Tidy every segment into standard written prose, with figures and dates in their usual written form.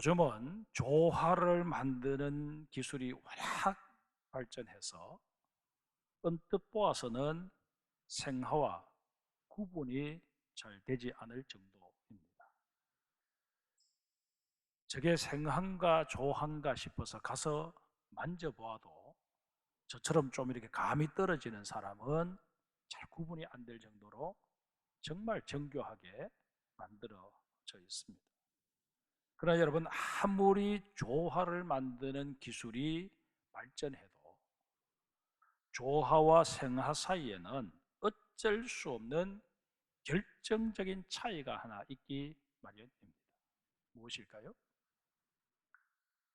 요즘은 조화를 만드는 기술이 워낙 발전해서 언뜻 보아서는 생화와 구분이 잘 되지 않을 정도입니다. 저게 생한가 조화인가 싶어서 가서 만져보아도 저처럼 좀 이렇게 감이 떨어지는 사람은 잘 구분이 안 될 정도로 정말 정교하게 만들어져 있습니다. 그러나 여러분, 아무리 조화를 만드는 기술이 발전해도 조화와 생화 사이에는 어쩔 수 없는 결정적인 차이가 하나 있기 마련입니다. 무엇일까요?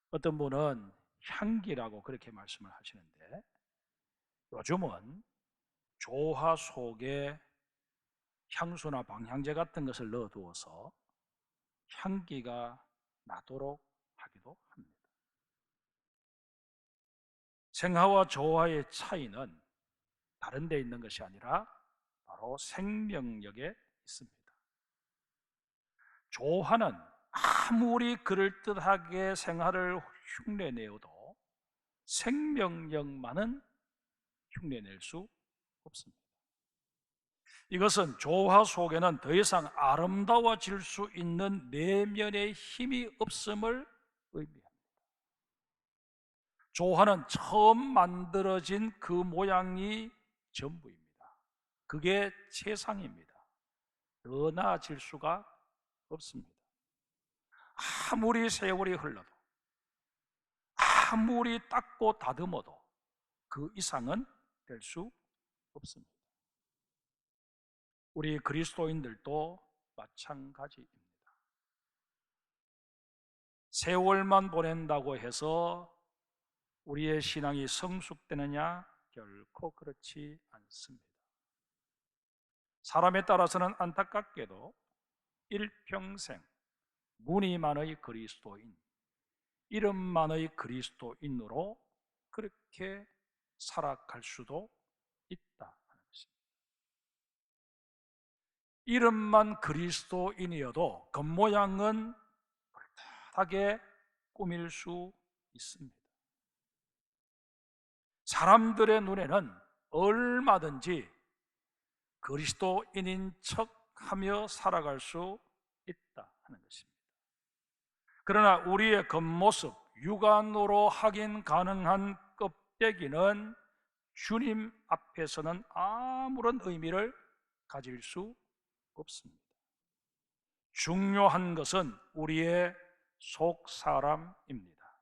어떤 분은 향기라고 그렇게 말씀을 하시는데, 요즘은 조화 속에 향수나 방향제 같은 것을 넣어두어서 향기가 나도록 하기도 합니다. 생화와 조화의 차이는 다른 데 있는 것이 아니라 바로 생명력에 있습니다. 조화는 아무리 그럴듯하게 생활을 흉내내어도 생명력만은 흉내낼 수 없습니다. 이것은 조화 속에는 더 이상 아름다워질 수 있는 내면의 힘이 없음을 의미합니다. 조화는 처음 만들어진 그 모양이 전부입니다. 그게 최상입니다. 더 나아질 수가 없습니다. 아무리 세월이 흘러도, 아무리 닦고 다듬어도 그 이상은 될 수 없습니다. 우리 그리스도인들도 마찬가지입니다. 세월만 보낸다고 해서 우리의 신앙이 성숙되느냐? 결코 그렇지 않습니다. 사람에 따라서는 안타깝게도 일평생 무늬만의 그리스도인, 이름만의 그리스도인으로 그렇게 살아갈 수도 있다 하는 것입니다. 이름만 그리스도인이어도 겉모양은 떳떳하게 꾸밀 수 있습니다. 사람들의 눈에는 얼마든지 그리스도인인 척하며 살아갈 수 있다 하는 것입니다. 그러나 우리의 겉모습, 육안으로 확인 가능한 껍데기는 주님 앞에서는 아무런 의미를 가질 수 없습니다. 중요한 것은 우리의 속 사람입니다.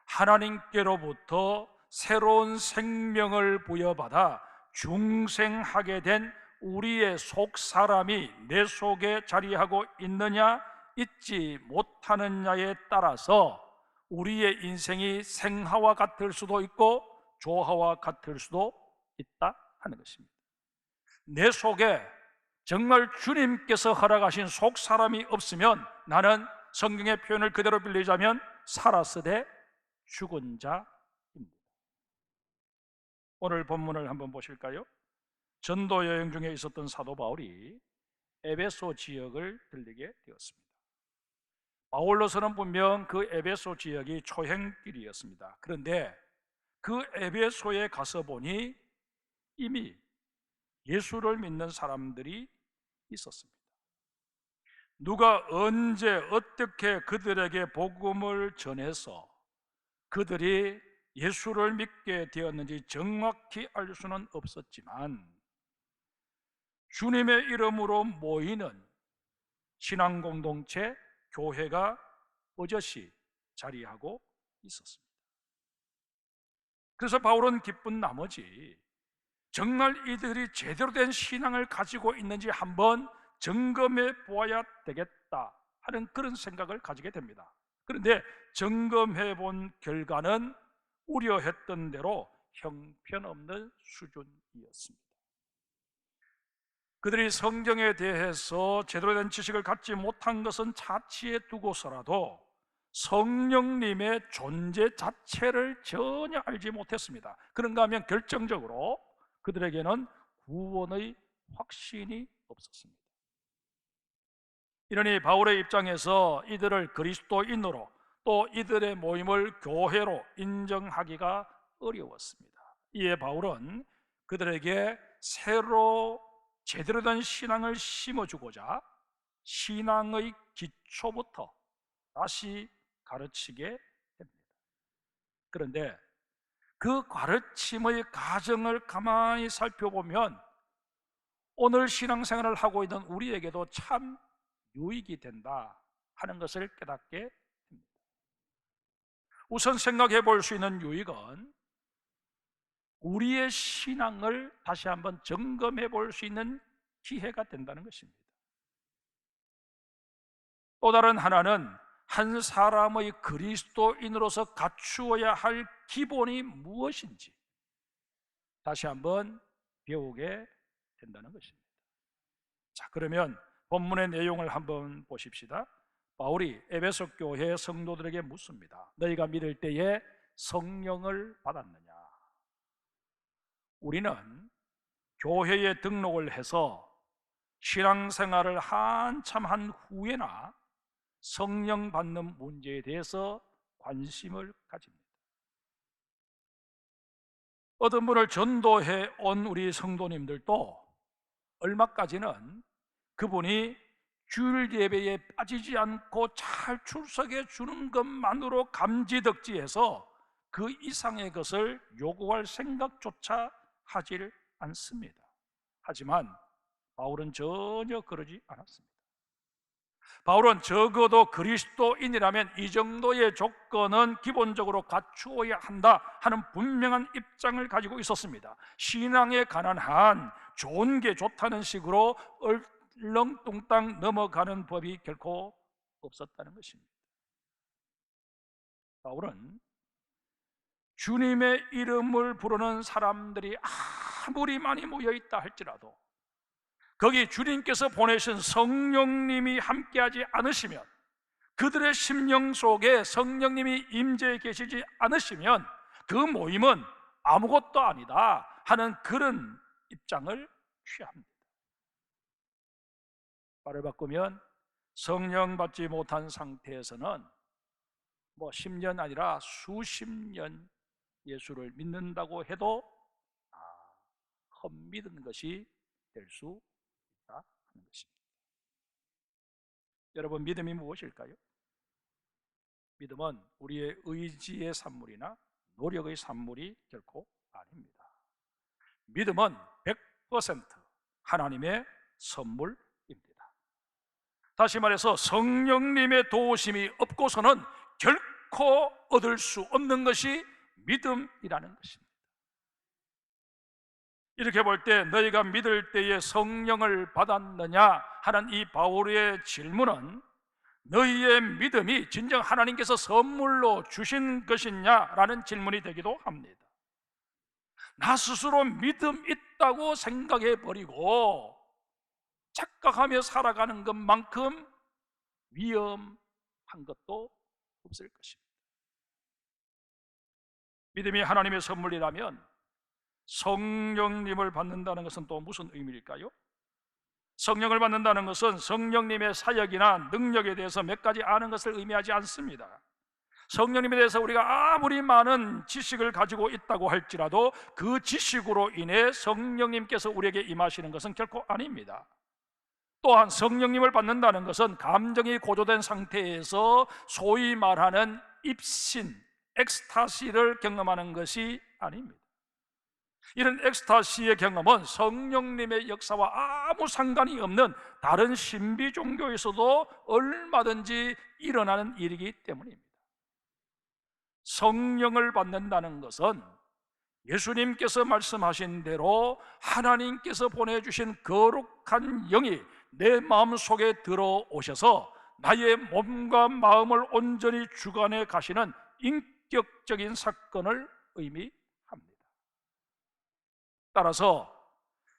하나님께로부터 새로운 생명을 부여받아 중생하게 된 우리의 속 사람이 내 속에 자리하고 있느냐 있지 못하느냐에 따라서 우리의 인생이 생하와 같을 수도 있고 조화와 같을 수도 있다 하는 것입니다. 내 속에 정말 주님께서 허락하신 속 사람이 없으면 나는 성경의 표현을 그대로 빌리자면 살았으되 죽은 자입니다. 오늘 본문을 한번 보실까요? 전도 여행 중에 있었던 사도 바울이 에베소 지역을 들리게 되었습니다. 바울로서는 분명 그 에베소 지역이 초행길이었습니다. 그런데 그 에베소에 가서 보니 이미 예수를 믿는 사람들이 있었습니다. 누가 언제 어떻게 그들에게 복음을 전해서 그들이 예수를 믿게 되었는지 정확히 알 수는 없었지만 주님의 이름으로 모이는 신앙 공동체, 교회가 버젓이 자리하고 있었습니다. 그래서 바울은 기쁜 나머지 정말 이들이 제대로 된 신앙을 가지고 있는지 한번 점검해 보아야 되겠다 하는 그런 생각을 가지게 됩니다. 그런데 점검해 본 결과는 우려했던 대로 형편없는 수준이었습니다. 그들이 성경에 대해서 제대로 된 지식을 갖지 못한 것은 차치해 두고서라도 성령님의 존재 자체를 전혀 알지 못했습니다. 그런가 하면 결정적으로 그들에게는 구원의 확신이 없었습니다. 이러니 바울의 입장에서 이들을 그리스도인으로 또 이들의 모임을 교회로 인정하기가 어려웠습니다. 이에 바울은 그들에게 새로 제대로 된 신앙을 심어주고자 신앙의 기초부터 다시 가르치게 됩니다. 그런데 그 가르침의 과정을 가만히 살펴보면 오늘 신앙생활을 하고 있는 우리에게도 참 유익이 된다 하는 것을 깨닫게 됩니다. 우선 생각해 볼 수 있는 유익은 우리의 신앙을 다시 한번 점검해 볼 수 있는 기회가 된다는 것입니다. 또 다른 하나는 한 사람의 그리스도인으로서 갖추어야 할 기본이 무엇인지 다시 한번 배우게 된다는 것입니다. 자, 그러면 본문의 내용을 한번 보십시다. 바울이 에베소 교회 성도들에게 묻습니다. 너희가 믿을 때에 성령을 받았느냐? 우리는 교회에 등록을 해서 신앙생활을 한참 한 후에나 성령 받는 문제에 대해서 관심을 가집니다. 어떤 분을 전도해 온 우리 성도님들도 얼마까지는 그분이 주일 예배에 빠지지 않고 잘 출석해 주는 것만으로 감지덕지해서 그 이상의 것을 요구할 생각조차 하질 않습니다. 하지만 바울은 전혀 그러지 않았습니다. 바울은 적어도 그리스도인이라면 이 정도의 조건은 기본적으로 갖추어야 한다 하는 분명한 입장을 가지고 있었습니다. 신앙에 관한 한 좋은 게 좋다는 식으로 얼렁뚱땅 넘어가는 법이 결코 없었다는 것입니다. 바울은 주님의 이름을 부르는 사람들이 아무리 많이 모여있다 할지라도 거기 주님께서 보내신 성령님이 함께하지 않으시면, 그들의 심령 속에 성령님이 임재해 계시지 않으시면 그 모임은 아무것도 아니다 하는 그런 입장을 취합니다. 말을 바꾸면 성령 받지 못한 상태에서는 10년 아니라 수십 년 예수를 믿는다고 해도 헛믿은 것이 될 수 있다 하는 것입니다. 여러분, 믿음이 무엇일까요? 믿음은 우리의 의지의 산물이나 노력의 산물이 결코 아닙니다. 믿음은 100% 하나님의 선물입니다. 다시 말해서 성령님의 도우심이 없고서는 결코 얻을 수 없는 것이 믿음이라는 것입니다. 이렇게 볼 때 너희가 믿을 때에 성령을 받았느냐 하는 이 바울의 질문은 너희의 믿음이 진정 하나님께서 선물로 주신 것이냐라는 질문이 되기도 합니다. 나 스스로 믿음 있다고 생각해 버리고 착각하며 살아가는 것만큼 위험한 것도 없을 것입니다. 믿음이 하나님의 선물이라면 성령님을 받는다는 것은 또 무슨 의미일까요? 성령을 받는다는 것은 성령님의 사역이나 능력에 대해서 몇 가지 아는 것을 의미하지 않습니다. 성령님에 대해서 우리가 아무리 많은 지식을 가지고 있다고 할지라도 그 지식으로 인해 성령님께서 우리에게 임하시는 것은 결코 아닙니다. 또한 성령님을 받는다는 것은 감정이 고조된 상태에서 소위 말하는 입신, 엑스타시를 경험하는 것이 아닙니다. 이런 엑스타시의 경험은 성령님의 역사와 아무 상관이 없는 다른 신비 종교에서도 얼마든지 일어나는 일이기 때문입니다. 성령을 받는다는 것은 예수님께서 말씀하신 대로 하나님께서 보내주신 거룩한 영이 내 마음속에 들어오셔서 나의 몸과 마음을 온전히 주관해 가시는 인격적인 사건을 의미합니다. 따라서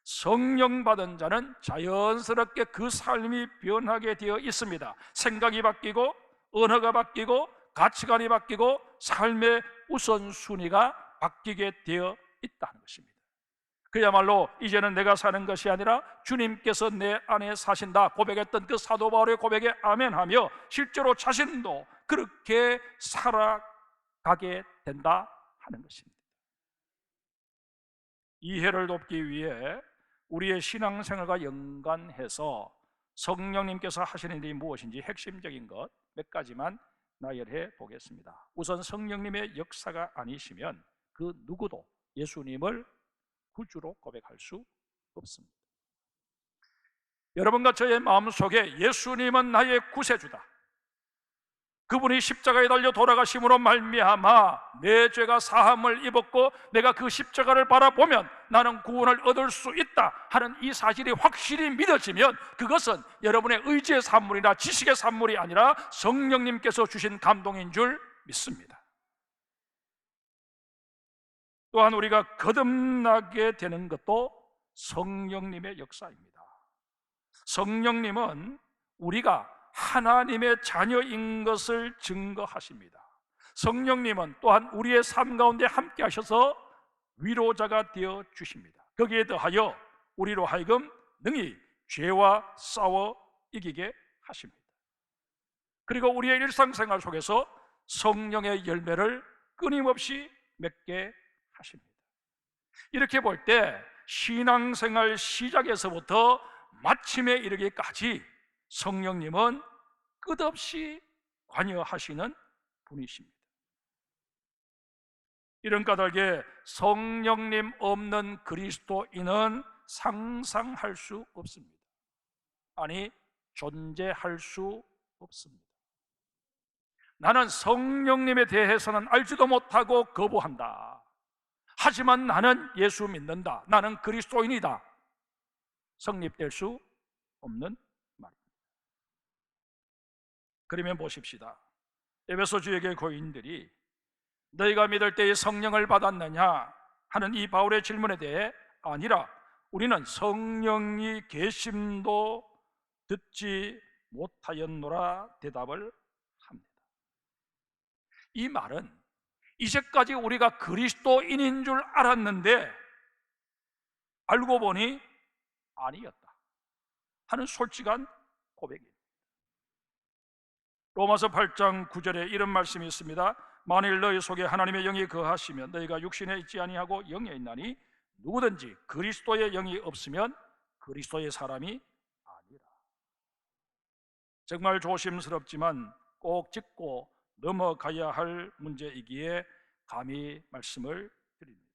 성령 받은 자는 자연스럽게 그 삶이 변하게 되어 있습니다. 생각이 바뀌고 언어가 바뀌고 가치관이 바뀌고 삶의 우선순위가 바뀌게 되어 있다는 것입니다. 그야말로 이제는 내가 사는 것이 아니라 주님께서 내 안에 사신다 고백했던 그 사도 바울의 고백에 아멘하며 실제로 자신도 그렇게 살아가게 된다 하는 것입니다. 이해를 돕기 위해 우리의 신앙생활과 연관해서 성령님께서 하시는 일이 무엇인지 핵심적인 것 몇 가지만 나열해 보겠습니다. 우선 성령님의 역사가 아니시면 그 누구도 예수님을 구주로 고백할 수 없습니다. 여러분과 저의 마음속에 예수님은 나의 구세주다, 그분이 십자가에 달려 돌아가심으로 말미암아 내 죄가 사함을 입었고 내가 그 십자가를 바라보면 나는 구원을 얻을 수 있다 하는 이 사실이 확실히 믿어지면 그것은 여러분의 의지의 산물이나 지식의 산물이 아니라 성령님께서 주신 감동인 줄 믿습니다. 또한 우리가 거듭나게 되는 것도 성령님의 역사입니다. 성령님은 우리가 하나님의 자녀인 것을 증거하십니다. 성령님은 또한 우리의 삶 가운데 함께 하셔서 위로자가 되어 주십니다. 거기에 더하여 우리로 하여금 능히 죄와 싸워 이기게 하십니다. 그리고 우리의 일상생활 속에서 성령의 열매를 끊임없이 맺게 하십니다. 이렇게 볼 때 신앙생활 시작에서부터 마침에 이르기까지 성령님은 끝없이 관여하시는 분이십니다. 이런 까닭에 성령님 없는 그리스도인은 상상할 수 없습니다. 아니, 존재할 수 없습니다. 나는 성령님에 대해서는 알지도 못하고 거부한다. 하지만 나는 예수 믿는다. 나는 그리스도인이다. 성립될 수 없는 말입니다. 그러면 보십시다. 에베소 주에게 고인들이 너희가 믿을 때에 성령을 받았느냐 하는 이 바울의 질문에 대해 아니라 우리는 성령이 계심도 듣지 못하였노라 대답을 합니다. 이 말은 이제까지 우리가 그리스도인인 줄 알았는데 알고 보니 아니었다 하는 솔직한 고백입니다. 로마서 8장 9절에 이런 말씀이 있습니다. 만일 너희 속에 하나님의 영이 거하시면 너희가 육신에 있지 아니하고 영에 있나니 누구든지 그리스도의 영이 없으면 그리스도의 사람이 아니라. 정말 조심스럽지만 꼭 짚고 넘어가야 할 문제이기에 감히 말씀을 드립니다.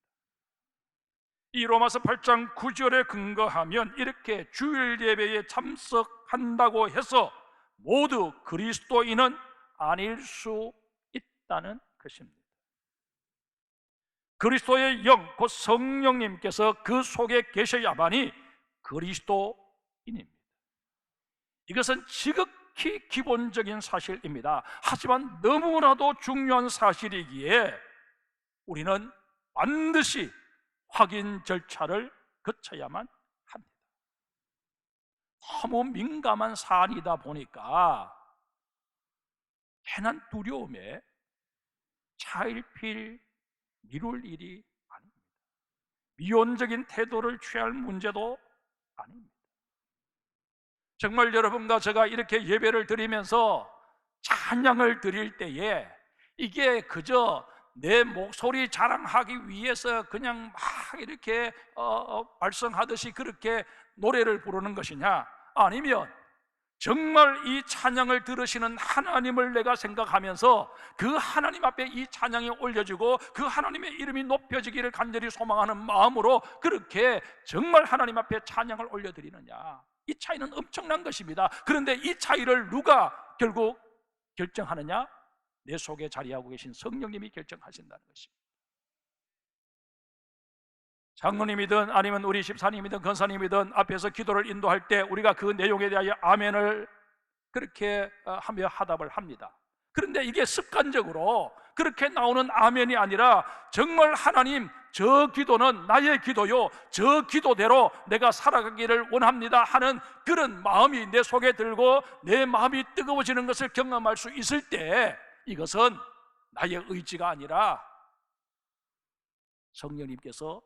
이 로마서 8장 9절에 근거하면 이렇게 주일 예배에 참석한다고 해서 모두 그리스도인은 아닐 수 있다는 것입니다. 그리스도의 영, 곧 성령님께서 그 속에 계셔야만이 그리스도인입니다. 이것은 지극히 기본적인 사실입니다. 하지만 너무나도 중요한 사실이기에 우리는 반드시 확인 절차를 거쳐야만 합니다. 너무 민감한 사안이다 보니까 괜한 두려움에 차일피일 미룰 일이 아닙니다. 미온적인 태도를 취할 문제도 아닙니다. 정말 여러분과 제가 이렇게 예배를 드리면서 찬양을 드릴 때에 이게 그저 내 목소리 자랑하기 위해서 그냥 막 이렇게 발성하듯이 그렇게 노래를 부르는 것이냐, 아니면 정말 이 찬양을 들으시는 하나님을 내가 생각하면서 그 하나님 앞에 이 찬양이 올려지고 그 하나님의 이름이 높여지기를 간절히 소망하는 마음으로 그렇게 정말 하나님 앞에 찬양을 올려드리느냐, 이 차이는 엄청난 것입니다. 그런데 이 차이를 누가 결국 결정하느냐? 내 속에 자리하고 계신 성령님이 결정하신다는 것입니다. 장로님이든 아니면 우리 집사님이든 권사님이든 앞에서 기도를 인도할 때 우리가 그 내용에 대하여 아멘을 그렇게 하며 화답을 합니다. 그런데 이게 습관적으로 그렇게 나오는 아멘이 아니라 정말 하나님, 저 기도는 나의 기도요, 저 기도대로 내가 살아가기를 원합니다 하는 그런 마음이 내 속에 들고 내 마음이 뜨거워지는 것을 경험할 수 있을 때 이것은 나의 의지가 아니라 성령님께서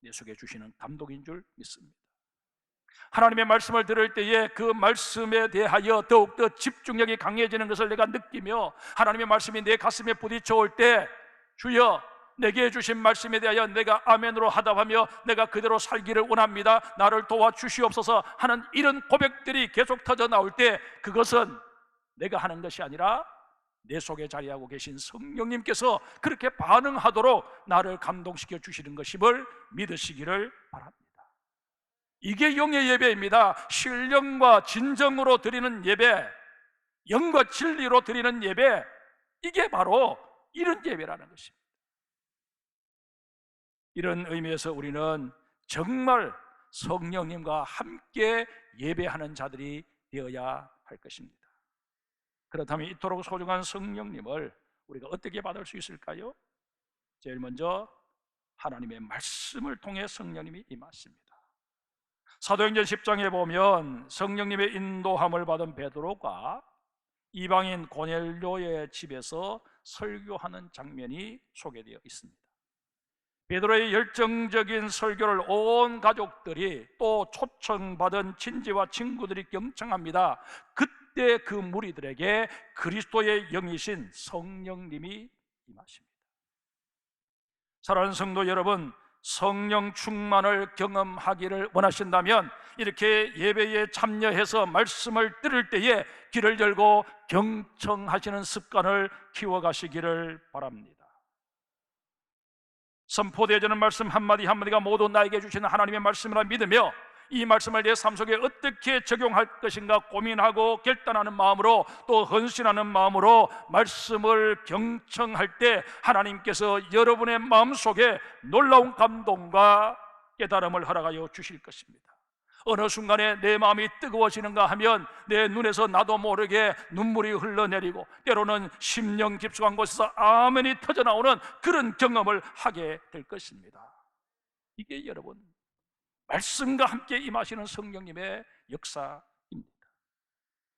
내 속에 주시는 감동인 줄 믿습니다. 하나님의 말씀을 들을 때에 그 말씀에 대하여 더욱더 집중력이 강해지는 것을 내가 느끼며, 하나님의 말씀이 내 가슴에 부딪혀 올 때 주여 내게 주신 말씀에 대하여 내가 아멘으로 하답하며 내가 그대로 살기를 원합니다, 나를 도와주시옵소서 하는 이런 고백들이 계속 터져 나올 때, 그것은 내가 하는 것이 아니라 내 속에 자리하고 계신 성령님께서 그렇게 반응하도록 나를 감동시켜 주시는 것임을 믿으시기를 바랍니다. 이게 영의 예배입니다. 신령과 진정으로 드리는 예배, 영과 진리로 드리는 예배, 이게 바로 이런 예배라는 것입니다. 이런 의미에서 우리는 정말 성령님과 함께 예배하는 자들이 되어야 할 것입니다. 그렇다면 이토록 소중한 성령님을 우리가 어떻게 받을 수 있을까요? 제일 먼저 하나님의 말씀을 통해 성령님이 임하십니다. 사도행전 10장에 보면 성령님의 인도함을 받은 베드로가 이방인 고넬료의 집에서 설교하는 장면이 소개되어 있습니다. 베드로의 열정적인 설교를 온 가족들이, 또 초청받은 친지와 친구들이 경청합니다. 그때 그 무리들에게 그리스도의 영이신 성령님이 임하십니다. 사랑하는 성도 여러분, 성령 충만을 경험하기를 원하신다면 이렇게 예배에 참여해서 말씀을 들을 때에 귀를 열고 경청하시는 습관을 키워가시기를 바랍니다. 선포되어지는 말씀 한마디 한마디가 모두 나에게 주시는 하나님의 말씀이라 믿으며 이 말씀을 내 삶 속에 어떻게 적용할 것인가 고민하고 결단하는 마음으로, 또 헌신하는 마음으로 말씀을 경청할 때 하나님께서 여러분의 마음속에 놀라운 감동과 깨달음을 허락하여 주실 것입니다. 어느 순간에 내 마음이 뜨거워지는가 하면 내 눈에서 나도 모르게 눈물이 흘러내리고, 때로는 심령 깊숙한 곳에서 아멘이 터져나오는 그런 경험을 하게 될 것입니다. 이게 여러분, 말씀과 함께 임하시는 성령님의 역사입니다.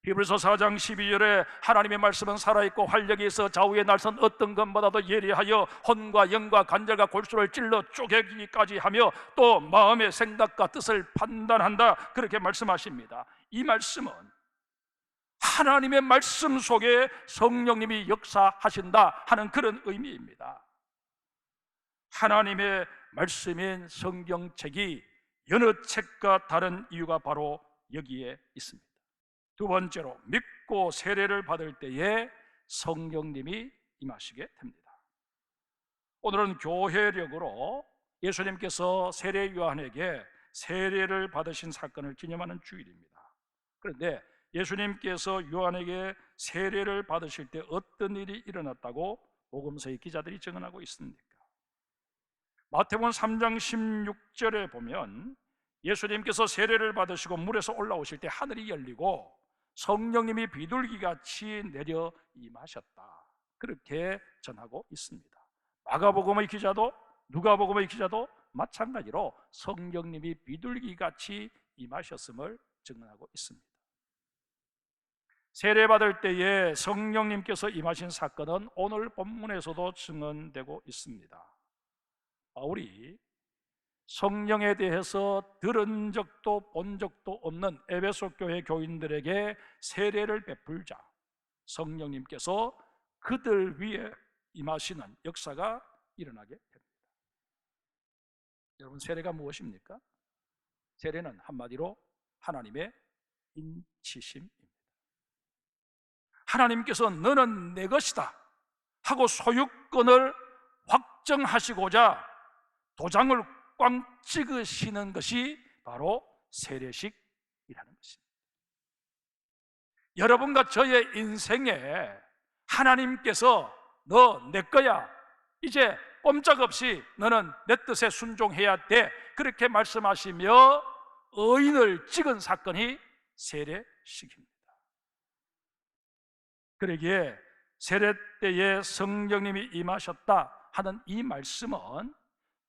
히브리서 4장 12절에 하나님의 말씀은 살아있고 활력이 있어 좌우의 날선 어떤 것보다도 예리하여 혼과 영과 관절과 골수를 찔러 쪼개기까지 하며 또 마음의 생각과 뜻을 판단한다, 그렇게 말씀하십니다. 이 말씀은 하나님의 말씀 속에 성령님이 역사하신다 하는 그런 의미입니다. 하나님의 말씀인 성경책이 여느 책과 다른 이유가 바로 여기에 있습니다. 두 번째로, 믿고 세례를 받을 때에 성령님이 임하시게 됩니다. 오늘은 교회력으로 예수님께서 세례 요한에게 세례를 받으신 사건을 기념하는 주일입니다. 그런데 예수님께서 요한에게 세례를 받으실 때 어떤 일이 일어났다고 복음서의 기자들이 증언하고 있습니까? 마태복음 3장 16절에 보면 예수님께서 세례를 받으시고 물에서 올라오실 때 하늘이 열리고 성령님이 비둘기같이 내려 임하셨다, 그렇게 전하고 있습니다. 마가복음의 기자도 누가복음의 기자도 마찬가지로 성령님이 비둘기같이 임하셨음을 증언하고 있습니다. 세례받을 때에 성령님께서 임하신 사건은 오늘 본문에서도 증언되고 있습니다. 바울이 성령에 대해서 들은 적도 본 적도 없는 에베소 교회 교인들에게 세례를 베풀자 성령님께서 그들 위에 임하시는 역사가 일어나게 됩니다. 여러분, 세례가 무엇입니까? 세례는 한마디로 하나님의 인치심입니다. 하나님께서 너는 내 것이다 하고 소유권을 확정하시고자 도장을 꽝 찍으시는 것이 바로 세례식이라는 것입니다. 여러분과 저의 인생에 하나님께서 너 내 거야, 이제 꼼짝없이 너는 내 뜻에 순종해야 돼, 그렇게 말씀하시며 의인을 찍은 사건이 세례식입니다. 그러기에 세례 때에 성령님이 임하셨다 하는 이 말씀은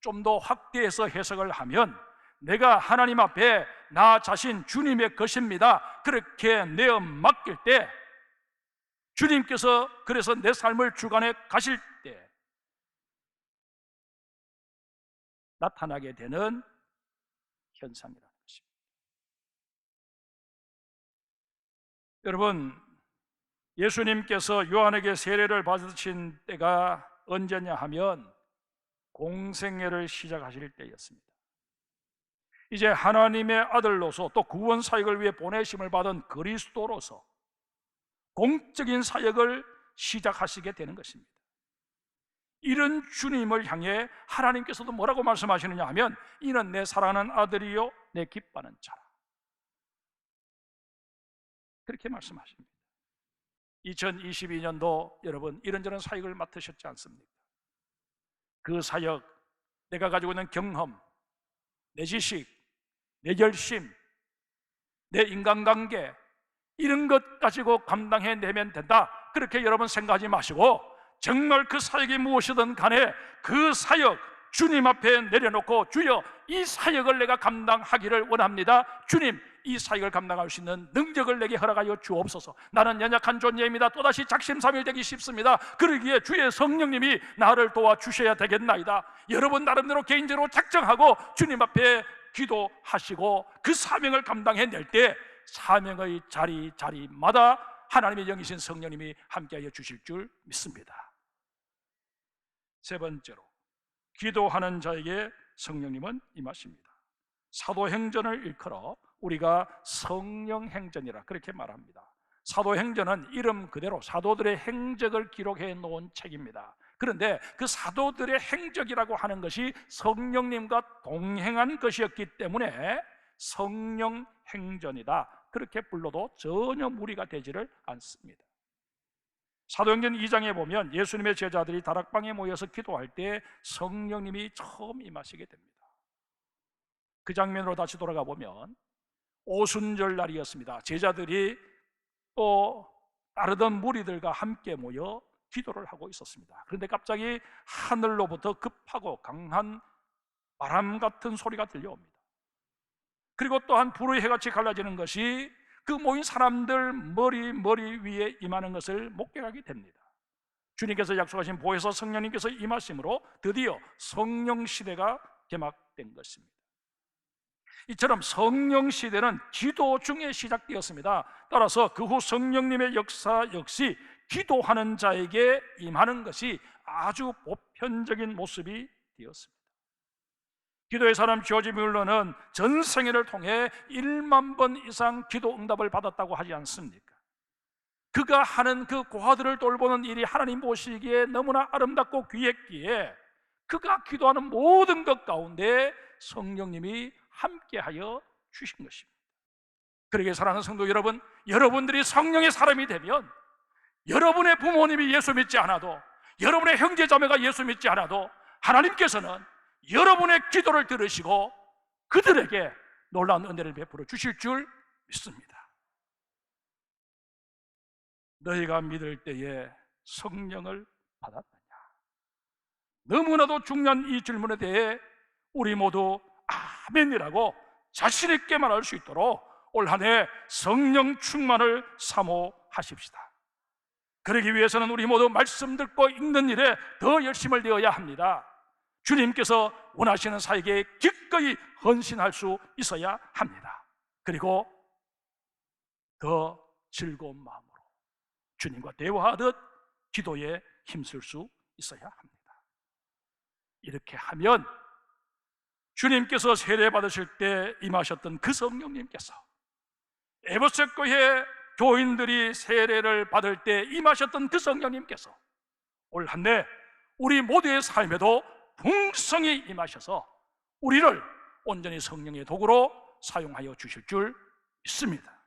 좀 더 확대해서 해석을 하면 내가 하나님 앞에 나 자신 주님의 것입니다 그렇게 내어 맡길 때, 주님께서 그래서 내 삶을 주관해 가실 때 나타나게 되는 현상이라는 것입니다. 여러분, 예수님께서 요한에게 세례를 받으신 때가 언제냐 하면 공생애를 시작하실 때였습니다. 이제 하나님의 아들로서 또 구원 사역을 위해 보내심을 받은 그리스도로서 공적인 사역을 시작하시게 되는 것입니다. 이런 주님을 향해 하나님께서도 뭐라고 말씀하시느냐 하면 이는 내 사랑하는 아들이요 내 기뻐하는 자라, 그렇게 말씀하십니다. 2022년도 여러분 이런저런 사역을 맡으셨지 않습니까? 그 사역, 내가 가지고 있는 경험, 내 지식, 내 결심, 내 인간관계, 이런 것 가지고 감당해내면 된다, 그렇게 여러분 생각하지 마시고 정말 그 사역이 무엇이든 간에 그 사역 주님 앞에 내려놓고 주여 이 사역을 내가 감당하기를 원합니다. 주님 이 사역을 감당할 수 있는 능력을 내게 허락하여 주옵소서. 나는 연약한 존재입니다. 또다시 작심삼일되기 쉽습니다. 그러기에 주의 성령님이 나를 도와주셔야 되겠나이다. 여러분 나름대로 개인적으로 작정하고 주님 앞에 기도하시고 그 사명을 감당해낼 때 사명의 자리마다 하나님의 영이신 성령님이 함께하여 주실 줄 믿습니다. 세 번째로, 기도하는 자에게 성령님은 임하십니다. 사도행전을 일컬어 우리가 성령행전이라 그렇게 말합니다. 사도행전은 이름 그대로 사도들의 행적을 기록해 놓은 책입니다. 그런데 그 사도들의 행적이라고 하는 것이 성령님과 동행한 것이었기 때문에 성령행전이다 그렇게 불러도 전혀 무리가 되지를 않습니다. 사도행전 2장에 보면 예수님의 제자들이 다락방에 모여서 기도할 때 성령님이 처음 임하시게 됩니다. 그 장면으로 다시 돌아가 보면 오순절 날이었습니다. 제자들이 또 따르던 무리들과 함께 모여 기도를 하고 있었습니다. 그런데 갑자기 하늘로부터 급하고 강한 바람 같은 소리가 들려옵니다. 그리고 또한 불의 해같이 갈라지는 것이 그 모인 사람들 머리 위에 임하는 것을 목격하게 됩니다. 주님께서 약속하신 보혜사 성령님께서 임하심으로 드디어 성령 시대가 개막된 것입니다. 이처럼 성령 시대는 기도 중에 시작되었습니다. 따라서 그 후 성령님의 역사 역시 기도하는 자에게 임하는 것이 아주 보편적인 모습이 되었습니다. 기도의 사람 조지 뮬러는 전생애를 통해 1만 번 이상 기도 응답을 받았다고 하지 않습니까? 그가 하는 그 고아들을 돌보는 일이 하나님 보시기에 너무나 아름답고 귀했기에 그가 기도하는 모든 것 가운데 성령님이 함께하여 주신 것입니다. 그러기에 사랑하는 성도 여러분, 여러분들이 성령의 사람이 되면 여러분의 부모님이 예수 믿지 않아도, 여러분의 형제자매가 예수 믿지 않아도 하나님께서는 여러분의 기도를 들으시고 그들에게 놀라운 은혜를 베풀어 주실 줄 믿습니다. 너희가 믿을 때에 성령을 받았느냐? 너무나도 중요한 이 질문에 대해 우리 모두 아멘이라고 자신 있게 말할 수 있도록 올 한 해 성령 충만을 사모하십시다. 그러기 위해서는 우리 모두 말씀 듣고 읽는 일에 더 열심을 되어야 합니다. 주님께서 원하시는 사역에 기꺼이 헌신할 수 있어야 합니다. 그리고 더 즐거운 마음으로 주님과 대화하듯 기도에 힘쓸 수 있어야 합니다. 이렇게 하면 주님께서 세례 받으실 때 임하셨던 그 성령님께서 에베소 교회 교인들이 세례를 받을 때 임하셨던 그 성령님께서 올 한 해 우리 모두의 삶에도 풍성히 임하셔서 우리를 온전히 성령의 도구로 사용하여 주실 줄 믿습니다.